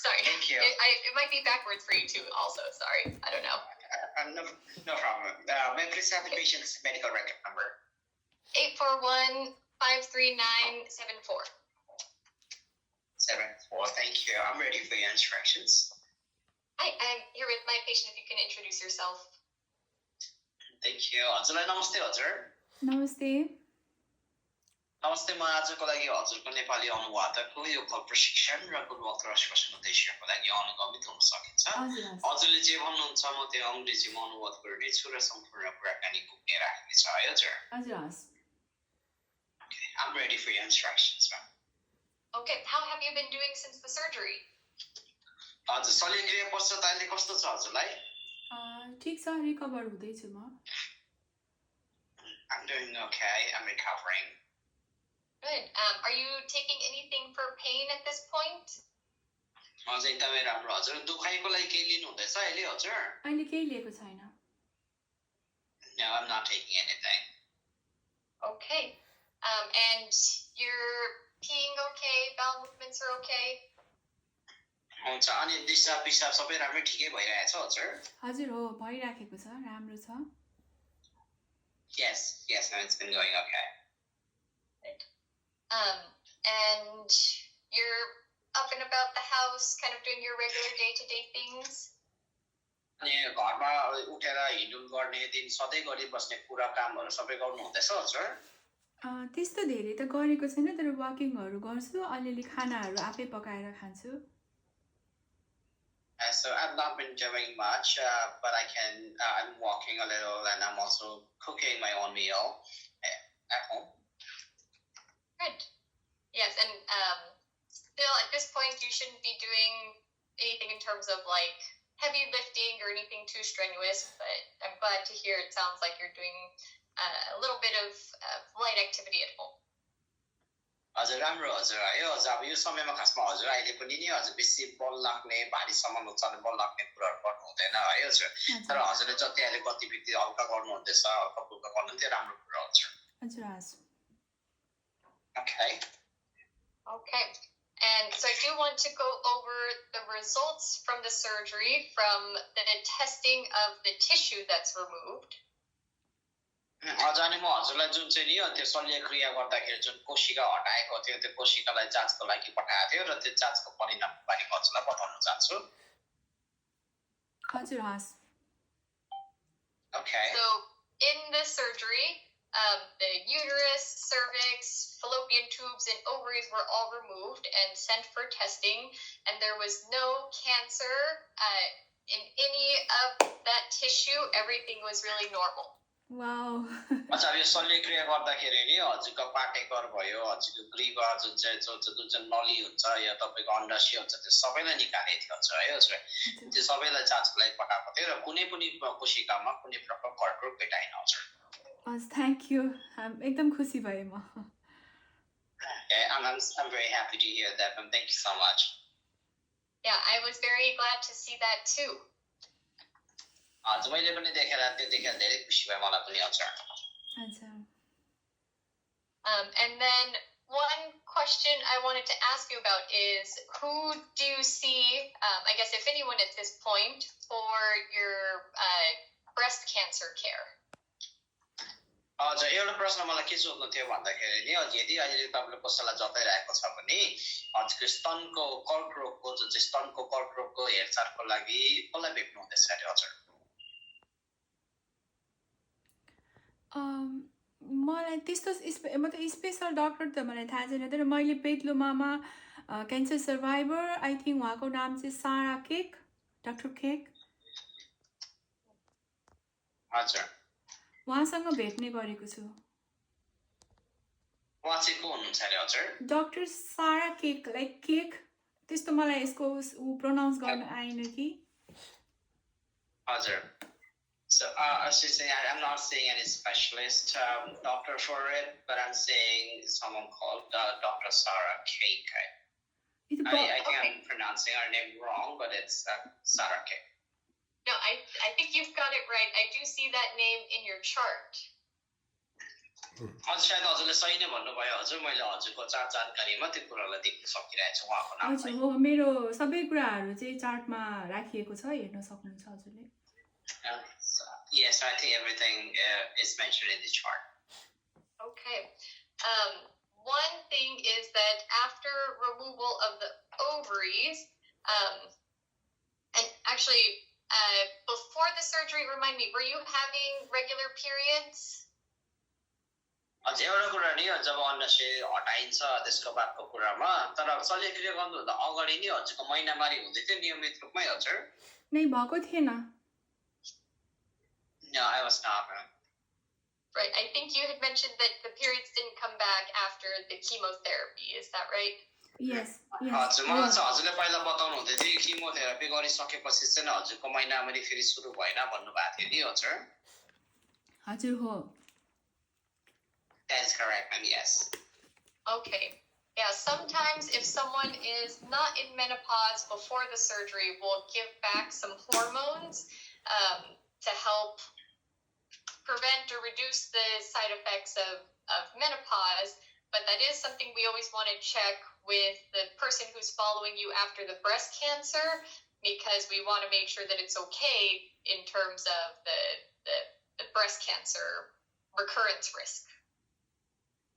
Sorry. Thank you. It might be backwards for you too also. Sorry. I don't know. No problem. May I please have the patient's medical record number? 841-539-74. 74. Thank you. I'm ready for your instructions. Hi, I'm here with my patient. If you can introduce yourself. Thank you. हजुरलाई नमस्ते हजुर. नमस्ते. नमस्ते, म आजको लागि हजुरको नेपाली अनुवादकको यो प्रशिक्षण र गुणवत्ता आश्वासन उद्देश्यको लागि अनुगमित हुन सकिन्छ. हजुरले जे भन्नुहुन्छ म त्यो अङ्ग्रेजीमा अनुवाद गर्नेछु र सम्पूर्ण कुराकानी पुग्ने राख्नेछ है हजुर. हजुर. Okay, I'm ready for your instructions, ma'am. Okay, how have you been doing since the surgery? हजुर, शल्यक्रिया पश्चात अहिले कस्तो छ हजुरलाई? ठीक छ, रिकभर हुँदैछु म. I'm doing okay. I'm recovering. Good. Are you taking anything for pain at this point? हजुर, एकदमै राम्रो हजुर. दुखाइको लागि केही लिनु हुँदैछ अहिले हजुर? अहिले केही लिएको छैन. No, I'm not taking anything. Okay. And you're peeing okay? Bowel movements are okay? हुन्छ. अनि दिशा पिसाब सबै राम्रै ठिकै भइरहेछ हजुर? हजुर हो, भइराखेको छ, राम्रो छ. Yes, no, it's been going okay. Good. And you're up and about the house, kind of doing your regular day-to-day things? अनि घरमा उठेर हिँडुल गर्ने दिन सधैँ गरिबस्ने कुरा कामहरू सबै गर्नु हुँदैछ हजुर? त्यस्तो धेरै त गरेको छैन, तर वाकिङहरू गर्छु, अलिअलि खानाहरू आफै पकाएर खान्छु. So I've not been doing much, but I'm walking a little and I'm also cooking my own meal at home. Good. Yes, and still at this point you shouldn't be doing anything in terms of like heavy lifting or anything too strenuous, but I'm glad to hear it sounds like you're doing a little bit of light activity at home. हजुर राम्रो हजुर है. हजुर अब यो समयमा खासमा हजुर अहिले पनि नि हजुर बेसी बल लाग्ने भारी सामान उचाल्ने बल लाग्ने कुराहरू गर्नु हुँदैन है हजुर. तर हजुरले जति अहिले गतिविधि हल्का गर्नु हुँदैछ, हल्का फुल्का गर्नु त्यो राम्रो कुरा हुन्छ. हजुर. Okay. And so I do want to go over the results from the surgery from the testing of the tissue that's removed. हजुर, अनि म हजुरलाई जुन चाहिँ नि त्यो शल्यक्रिया गर्दाखेरि जुन कोशिका हटाएको थियो त्यो कोशिकालाई जाँचको लागि पठाएको थियो र त्यो जाँचको परिणाम बारे हजुरलाई बताउन चाहन्छु. हजुर. Okay. So in the surgery, the uterus, cervix, fallopian tubes, and ovaries were all removed and sent for testing, and there was no cancer in any of that tissue. Everything was really normal. Wow. अच्छा, अब यो शल्यक्रिया गर्दाखेरि नि हजुरको पाटेकर भयो, हजुरको ग्रीवा जुन चाहिँ नली हुन्छ या तपाईको अण्डाशय हुन्छ त्यो सबैलाई निकालेको थियो हजुर है हजुर. त्यो सबैलाई जाँचको लागि पठाएको थियो र कुनै पनि कोशिकामा कुनै प्रकारको कर्करोग भेटाइन हजुर. Thank you. एकदम खुसी भए म. I'm very happy to hear that, and thank you so much. Yeah, I was very glad to see that too. हजुर, मैले पनि देखेर धेरै खुसी भए मलाई पनि हजुर. अच्छा. And then one question I wanted to ask you about is who do you see, I guess if anyone at this point, for your breast cancer care? हजुर, एउटा प्रश्न मलाई के सोध्नु थियो भन्दाखेरि नि यदि अहिले तपाईले कसैलाई जताइरहेको छ भने हजुरको स्तनको कर्करोगको जुन चाहिँ स्तनको कर्करोगको हेरचाहको लागि कसलाई भेट्नु हुँदैछ अरे हजुर? मलाई त्यस्तो मतलब स्पेसल डक्टर त मलाई थाहा छैन, तर मैले पेटलुमामा क्यान्सर सर्भाइभर आई थिङ्क उहाँको नाम चाहिँ सारा केक, डाक्टर केक, हजुर, उहाँसँग भेट्ने गरेको छु. उहाँ चाहिँ को हुनुहुन्छ अरे हजुर? डाक्टर सारा केक, लाइक केक, त्यस्तो मलाई यसको प्रोनाउन्स गर्न आएन कि. हजुर. So she's saying I'm not saying any specialist doctor for it, but I'm saying someone called Dr. Sarah Cake. I think I'm pronouncing her name wrong, but it's Sarah Cake. No, I think you've got it right. I do see that name in your chart. हजुर सायद हजुरले सही नै भन्नुभयो हजुर मैले हजुरको जानकारीमा त्यो कुरालाई देख्न सकिरहेको छु उहाँको हजुर नामलाई हो मेरो सबै कुराहरू चाहिँ चार्टमा राखिएको छ हेर्न सक्नुहुन्छ हजुरले Yes, I think everything is mentioned in the chart. Okay. One thing is that after removal of the ovaries, and actually before the surgery, remind me, were you having regular periods? हजुर एउटा कुरा नि जब अन्डाशय हटाइन्छ त्यसको बादको कुरामा तर शल्यक्रिया गर्नुभन्दा अगाडि नि हजुरको महिनामारी हुँदै थियो नियमित रूपमै हजुर नै भएको थिएन No, I was not. Right. I think you had mentioned that the periods didn't come back after the chemotherapy. Is that right? Yes. हजुर मलाई चाहिँ हजुरले पहिला बताउनु हुँदै थियो किमोथेरापी गरिसकेपछि चाहिँ हजुरको महिनामारी फेरि सुरु भएन भन्नुभएको थियो नि हजुर हजुर हो That is correct, ma'am. Yes. Okay. Yeah, sometimes if someone is not in menopause before the surgery, we'll give back some hormones to help prevent or reduce the side effects of menopause. But that is something we always want to check with the person who's following you after the breast cancer, because we want to make sure that it's okay in terms of the breast cancer recurrence risk.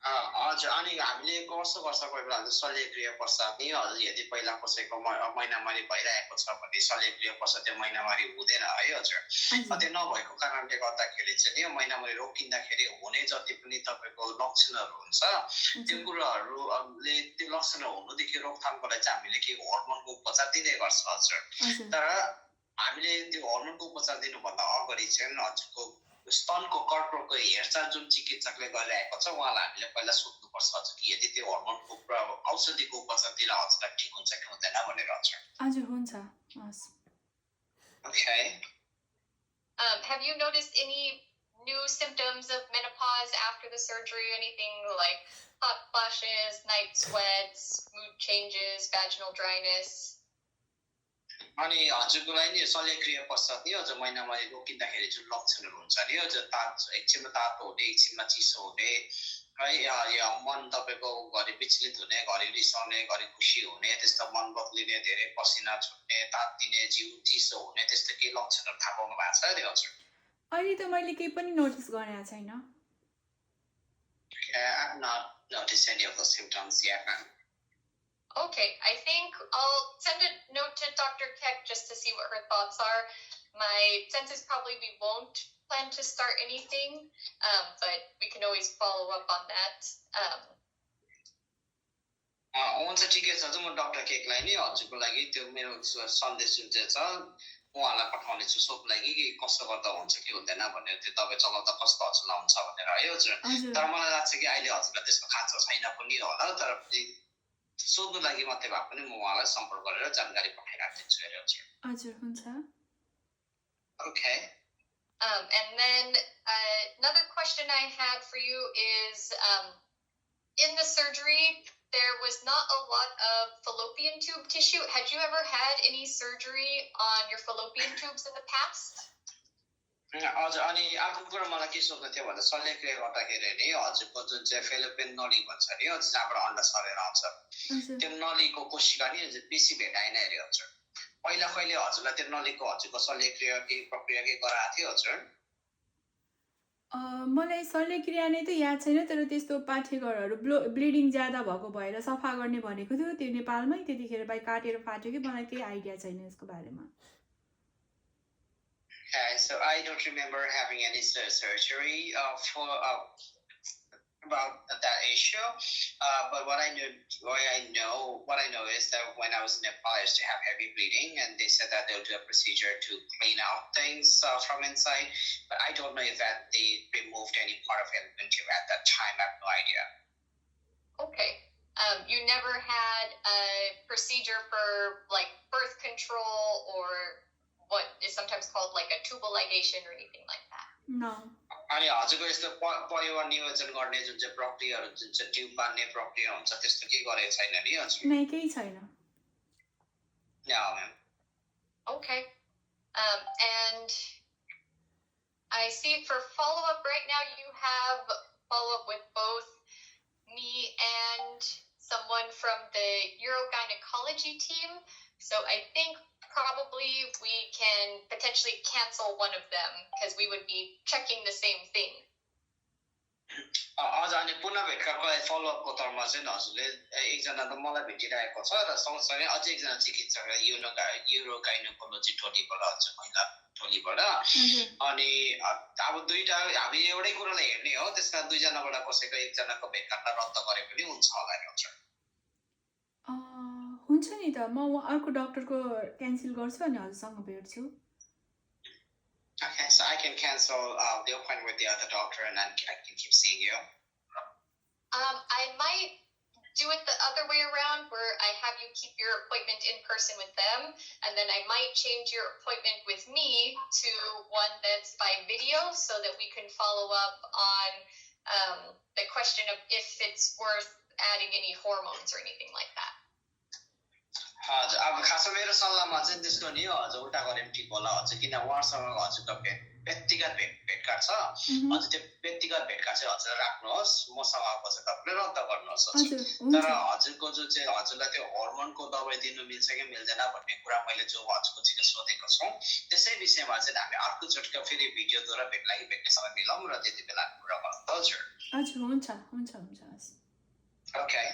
हजुर अनि हामीले गर्छ कोही बेला शल्यक्रिया पश्चात नि हजुर यदि पहिला कसैको महिनामारी भइरहेको छ भने शल्यक्रिया पश्चात त्यो महिनामारी हुँदैन है हजुर त्यो नभएको कारणले गर्दाखेरि चाहिँ नि महिनामारी रोकिँदाखेरि हुने जति पनि तपाईँको लक्षणहरू हुन्छ त्यो कुराहरूले त्यो लक्षणहरू हुनुदेखि रोकथामको लागि चाहिँ हामीले के हर्मोनको उपचार दिने गर्छ हजुर तर हामीले त्यो हर्मोनको उपचार दिनुभन्दा अगाडि चाहिँ हजुरको स्तनको कर्करोगको हेरचाह जुन चिकित्सकले गरिरहेको छ उहाँलाई हामीले पहिला सोध्नुपर्छ हजुर कि यदि त्यो हर्मोनको औषधिको उपचार दिँदा हजुरलाई ठिक हुन्छ कि हुँदैन भनेर हजुर हुन्छ Okay. Have you noticed any new symptoms of menopause after the surgery? Anything like hot flashes, night sweats, mood changes, vaginal dryness? अनि हजुरको लागि नि शल्यक्रिया पश्चात नि हजुर महिनामारी रोकिँदाखेरि जुन लक्षणहरू हुन्छ नि हजुर एकछिनमा तातो हुने एकछिनमा चिसो हुने है या मन तपाईँको घरि विचलित हुने घरि रिसाउने घरि खुसी हुने त्यस्तो मन बदलिने धेरै पसिना छुट्ने तात्तिने जिउ चिसो हुने त्यस्तो केही लक्षणहरू थाहा पाउनु भएको छ नि हजुर अहिले त मैले केही पनि नोटिस गरेको छैन I have not noticed any of those symptoms yet. Okay, I think I'll send a note to Dr. Keck just to see what her thoughts are. My sense is probably we won't plan to start anything, but we can always follow up on that. हुन्छ ठिकै छ म doctor केकलाई नि हजुरको लागि त्यो मेरो सन्देश जुन चाहिँ छ उहाँलाई पठाउने छु सोध्नु लागि कि कस्तो गर्दा हुन्छ कि हुँदैन भनेर त्यो दबाई चलाउँदा कस्तो हजुरलाई हुन्छ भनेर है हजुर तर मलाई लाग्छ कि अहिले हजुरलाई त्यसको खाँचो छैन पनि होला तर सोध्नु लागि मात्रै भए पनि म उहाँलाई सम्पर्क गरेर जानकारी पठाइराख्दिन्छु अरे हजुर हुन्छ Okay. And then another question I had for you is in the surgery there was not a lot of fallopian tube tissue. Had you ever had any surgery on your fallopian tubes in the past? हजुर अनि अर्को कुरा मलाई के सोध्नु थियो भन्दा शल्यक्रिया गर्दाखेरि नि हजुरको जुन चाहिँ फेलोपियन नली भन्छ नि हजुर जहाँबाट अन्डा सरेर आउँछ त्यो नलीको कोशिका नि बेसी भेटाएन अरे हजुर पहिला कहिले हजुरलाई त्यो नलीको हजुरको शल्यक्रिया के प्रक्रिया के गराएको थियो हजुर मलाई शल्यक्रिया नै त याद छैन तर त्यस्तो पाठेघरहरू ब्लिडिङ ज्यादा भएको भएर सफा गर्ने भनेको थियो त्यो नेपालमै त्यतिखेर बाई काटेर फाट्यो कि मलाई केही आइडिया छैन यसको बारेमा So I don't remember having any surgery for about that issue. But what I know is that when I was in Nepal, I used to have heavy bleeding, and they said that they'll do a procedure to clean out things from inside. But I don't know if that they removed any part of fallopian tube at that time. I have no idea. Okay. You never had a procedure for like birth control or what is sometimes called like a tubal ligation or anything like that? No. अनि हजुरको यस्तो परिवार नियोजन गर्ने जुन चाहिँ प्रक्रियाहरू जुन चाहिँ tube बान्ने प्रक्रिया हुन्छ त्यस्तो के गरेको छैन नि हजुर नै केही छैन No, ma'am. Okay. And I see for follow-up right now you have follow up with both me and someone from the urogynecology team. So I think probably we can potentially cancel one of them because we would be checking the same thing. अझ अनि पुनः भेटकाको फलोअपको तर्फमा चाहिँ हजुरले एकजना त मलाई भेटिरहेको छ र सँगसँगै अझै एकजना चिकित्सक युरोगाइनोकोलोजी टोलीबाट हुन्छ महिला टोलीबाट अनि अब दुईटा हामी एउटै कुरालाई हेर्ने हो त्यसमा दुईजनाबाट कसैको एकजनाको भेटघाटलाई रद्द गरे पनि हुन्छ होला डाक्टर हुन्छ नि त म अर्को डाक्टरको क्यान्सल गर्छु अनि हजुरसँग भेट्छु Okay, so I can cancel the appointment with the other doctor and then I can keep seeing you. I might do it the other way around where I have you keep your appointment in person with them and then I might change your appointment with me to one that's by video so that we can follow up on the question of if it's worth adding any hormones or anything like that. हजुर अब खासमा मेरो सल्लाहमा चाहिँ त्यसको नि हजुर उल्टा गरे पनि ठिक होला हजुर किन उहाँसँग हजुरको व्यक्तिगत भेटघाट छ हजुर त्यो व्यक्तिगत भेटघाट चाहिँ हजुर राख्नुहोस् मसँगको चाहिँ तपाईँले रद्द गर्नुहोस् तर हजुरको जो चाहिँ हजुरलाई त्यो हर्मोनको दबाई दिनु मिल्छ कि मिल्दैन भन्ने कुरा मैले जो हजुरको चाहिँ सोधेको छौँ त्यसै विषयमा चाहिँ हामी अर्को चोटका फेरि भिडियोद्वारा भेट्ने समय मिलाउँ र त्यति बेला कुरा गर्नु हजुर हुन्छ Okay.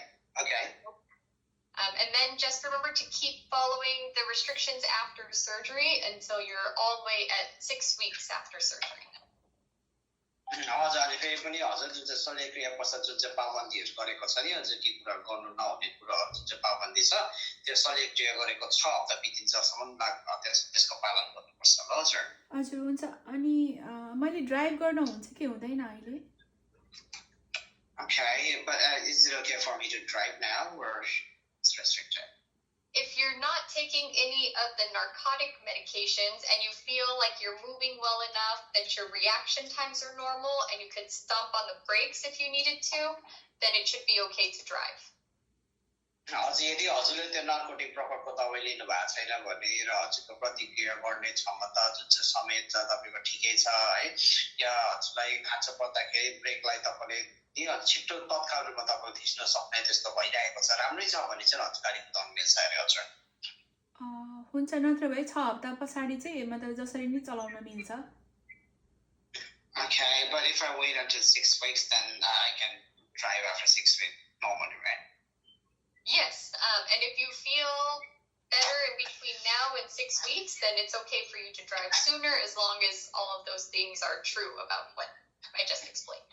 And then just remember to keep following the restrictions after surgery until you're all the way at 6 weeks after surgery. हजुर अनि फेरि पनि हजुर जुन चाहिँ शल्यक्रिया पश्चात जुन चाहिँ पाबन्दीहरू गरेको छ नि हजुर के कुरा गर्नु नहुने कुराहरू जुन चाहिँ पाबन्दी छ त्यो शल्यक्रिया गरेको 6 हप्ता बितिन्जेलसम्म त्यसको पालन गर्नुपर्छ ल हजुर हुन्छ अनि मैले ड्राइभ गर्न हुन्छ कि हुँदैन अहिले Okay, but is it okay for me to drive now or it's restricted? If you're not taking any of the narcotic medications and you feel like you're moving well enough that your reaction times are normal and you could stomp on the brakes if you needed to, then it should be okay to drive. हजुर यदि हजुरले त्यो narcotic प्रकोपको दबाई लिनु भएको छैन भने र हजुरको प्रतिक्रिया गर्ने क्षमता जुन चाहिँ समेत छ तपाईँको ठिकै छ है या हजुरलाई खाँचो पर्दाखेरि ब्रेकलाई तपाईँले छिट्टो तत्काल रूपमा तपाईँले थिच्न सक्ने त्यस्तो भइरहेको छ राम्रै छ भने चाहिँ हजुर गाडी कुदाउनु मिल्छ अरे हजुर हुन्छ नत्र भए 6 हप्ता पछाडि चाहिँ मतलब जसरी नै चलाउन मिल्छ Okay, but if I wait until 6 weeks then I can drive after 6 weeks normally, right? Yes, and if you feel better in between now and 6 weeks, then it's okay for you to drive sooner as long as all of those things are true about what I just explained.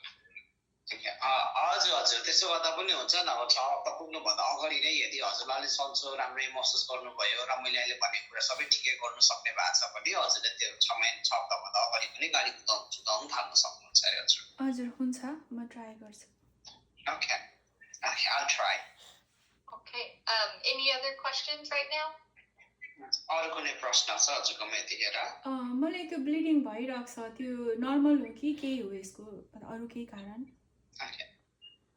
हजुर त्यसो गर्दा पनि हुन्छ न अब 6 हप्ता पुग्नुभन्दा अगाडि नै यदि हजुरले सन्चो राम्रै महसुस गर्नुभयो र मैले अहिले भनेको कुरा सबै ठिकै गर्नु सक्ने भएको छ भने हजुरले त्यो 6 हप्ताभन्दा अगाडि पनि गाडी कुदाउनु थाल्न सक्नुहुन्छ अरे हजुर हुन्छ म ट्राई गर्छु Okay, I'll try. Okay, any other questions right now? अरु कुनै प्रश्न छ हजुरकोमा यतिखेर मलाई त्यो ब्लिडिङ भइरहेको छ त्यो नर्मल हो कि के हो यसको अरु केही कारण Okay.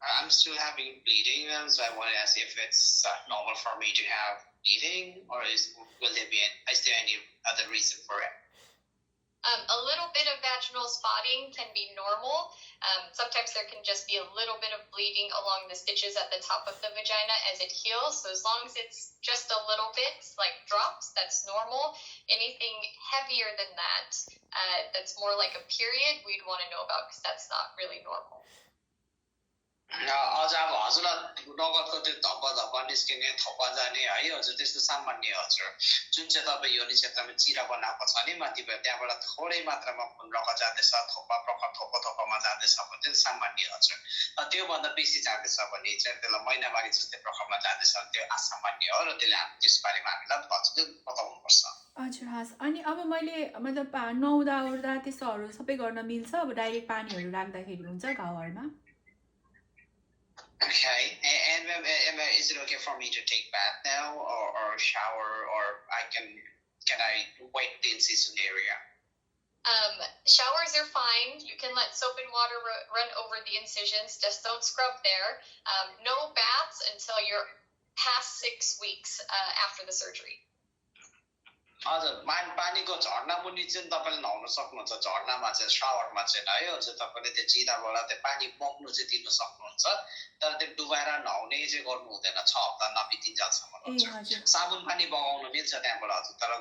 I'm still having bleeding, so I want to ask if it's normal for me to have bleeding, or is there any other reason for it? A little bit of vaginal spotting can be normal. Sometimes there can just be a little bit of bleeding along the stitches at the top of the vagina as it heals. So as long as it's just a little bit, like drops, that's normal. Anything heavier than that, that's more like a period, we'd want to know about because that's not really normal. अझ अब हजुरलाई नगदको त्यो धप्पा निस्किने थप्पा जाने है हजुर त्यस्तो सामान्य हजुर जुन चाहिँ तपाईँ योनि क्षेत्रमा चिरा बनाएको छ नि माथि त्यहाँबाट थोरै मात्रामा खुन रक जाँदैछ थोप्पामा जाँदैछ भने चाहिँ सामान्य हजुर त्योभन्दा बेसी जाँदैछ भने चाहिँ त्यसलाई महिनावारी जस्तै प्रखरमा जाँदैछ भने त्यो असामान्य हो र त्यसले त्यसबारेमा हामीलाई हजुरले बताउनुपर्छ हजुर हस् अनि अब मैले मतलब नुहाउँदा ओर्दा त्यस्तोहरू सबै गर्न मिल्छ अब डाइरेक्ट पानीहरू राख्दाखेरि हुन्छ घाउहरूमा Okay, and is it okay for me to take bath now or shower or can I wait the incision area? Showers are fine. You can let soap and water run over the incisions. Just don't scrub there. No baths until you're past 6 weeks after the surgery. हजुर पानीको झर्ना मुनि चाहिँ तपाईँले नुहाउन सक्नुहुन्छ झर्नामा चाहिँ सावरमा चाहिँ है हजुर तपाईँले त्यो चिदाबाट त्यो पानी बग्नु चाहिँ दिनु सक्नुहुन्छ तर त्यो डुबाएर नुहाउने चाहिँ गर्नु हुँदैन 6 हप्ता नबितिन्जेलसम्म ए हजुर हजुर साबुन पानी बगाउनु मिल्छ त्यहाँबाट हजुर तर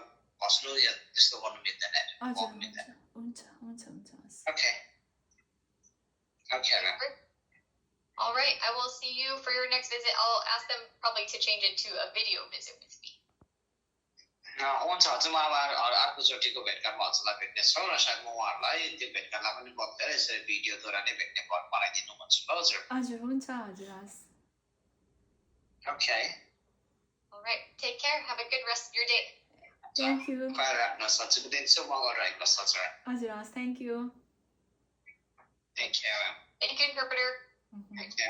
घस्नु या त्यस्तो गर्नु मिल्दैन हजुर बगाउनु मिल्दैन हुन्छ हुन्छ हुन्छ हस् okay okay All right, I will see you for your next visit. I'll ask them probably to change it to a video visit with me. हुन्छ हजुर म अब अर्कोचोटिको भेटघाटमा हजुरलाई भेट्नेछु र सायद म उहाँहरूलाई त्यो भेटघाटलाई पनि बदलेर यसरी भिडियोद्वारा नै भेट्ने बनाइदिनु भन्छु ल हजुर हजुर हुन्छ हजुर हस् okay All right, take care. Have a good rest of your day. Thank you खुवाएर राख्नुहोस् हजुरको दिन शुभ रहेकोस् हजुर हजुर हस् thank you thank you Thank you, interpreter. Thank you